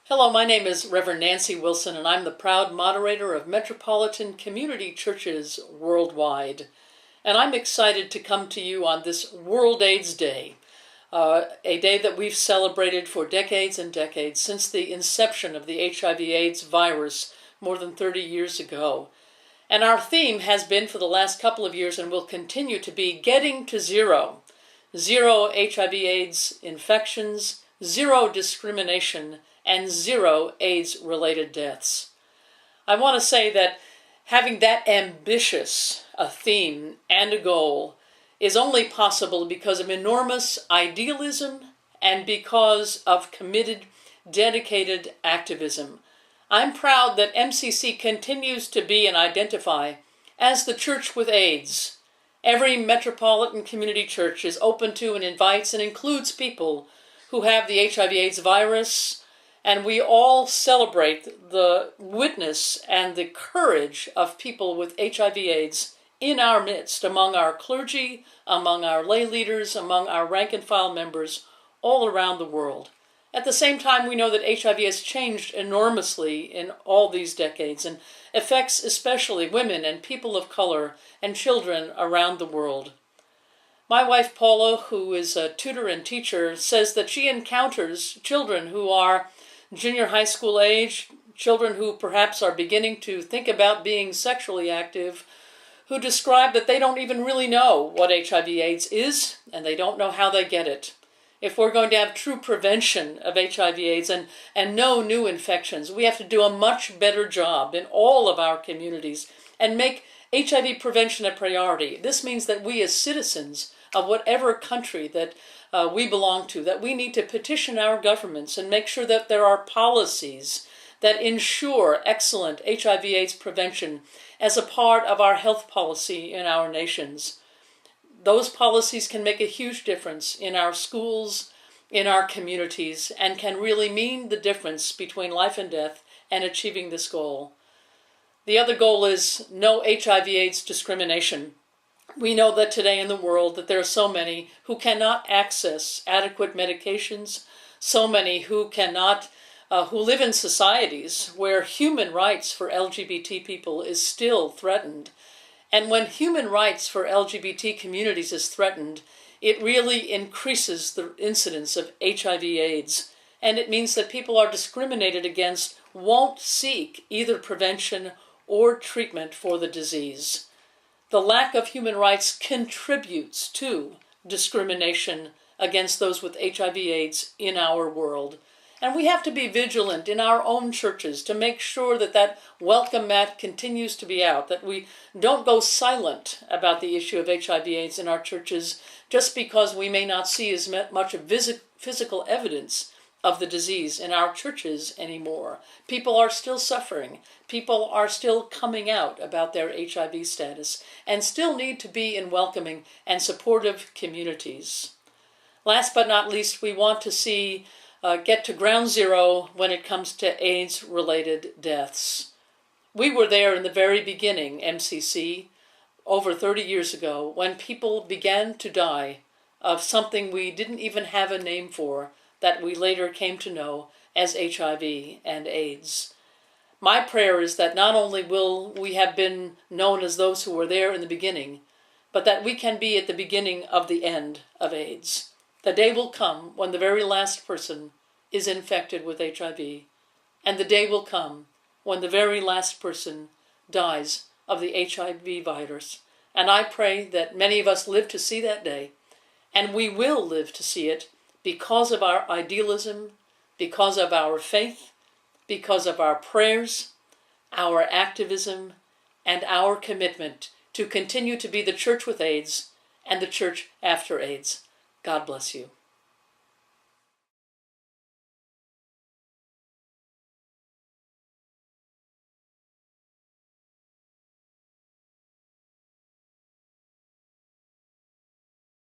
Hello, my name is Reverend Nancy Wilson, and I'm the proud moderator of Metropolitan Community Churches worldwide. And I'm excited to come to you on this World AIDS Day, a day that we've celebrated for decades and decades, since the inception of the HIV/AIDS virus more than 30 years ago. And our theme has been for the last couple of years and will continue to be getting to zero. Zero HIV/AIDS infections, zero discrimination, and zero AIDS-related deaths. I want to say that having that ambitious a theme and a goal is only possible because of enormous idealism and because of committed, dedicated activism. I'm proud that MCC continues to be and identify as the church with AIDS. Every metropolitan community church is open to and invites and includes people who have the HIV/AIDS virus, and we all celebrate the witness and the courage of people with HIV/AIDS in our midst, among our clergy, among our lay leaders, among our rank and file members all around the world. At the same time, we know that HIV has changed enormously in all these decades and affects especially women and people of color and children around the world. My wife Paula, who is a tutor and teacher, says that she encounters children who are junior high school age, children who perhaps are beginning to think about being sexually active, who describe that they don't even really know what HIV/AIDS is, and they don't know how they get it. If we're going to have true prevention of HIV/AIDS and no new infections, we have to do a much better job in all of our communities and make HIV prevention a priority. This means that we as citizens of whatever country that we belong to, that we need to petition our governments and make sure that there are policies that ensure excellent HIV/AIDS prevention as a part of our health policy in our nations. Those policies can make a huge difference in our schools, in our communities, and can really mean the difference between life and death and achieving this goal. The other goal is no HIV/AIDS discrimination. We know that today in the world that there are so many who cannot access adequate medications, so many who cannot, who live in societies where human rights for LGBT people is still threatened. And when human rights for LGBT communities is threatened, it really increases the incidence of HIV/AIDS. And it means that people are discriminated against, won't seek either prevention or treatment for the disease. The lack of human rights contributes to discrimination against those with HIV/AIDS in our world. And we have to be vigilant in our own churches to make sure that that welcome mat continues to be out, that we don't go silent about the issue of HIV/AIDS in our churches just because we may not see as much of physical evidence of the disease in our churches anymore. People are still suffering. People are still coming out about their HIV status and still need to be in welcoming and supportive communities. Last but not least, we want to see get to ground zero when it comes to AIDS-related deaths. We were there in the very beginning, MCC, over 30 years ago, when people began to die of something we didn't even have a name for, that we later came to know as HIV and AIDS. My prayer is that not only will we have been known as those who were there in the beginning, but that we can be at the beginning of the end of AIDS. The day will come when the very last person is infected with HIV, and the day will come when the very last person dies of the HIV virus. And I pray that many of us live to see that day, and we will live to see it because of our idealism, because of our faith, because of our prayers, our activism, and our commitment to continue to be the church with AIDS and the church after AIDS. God bless you.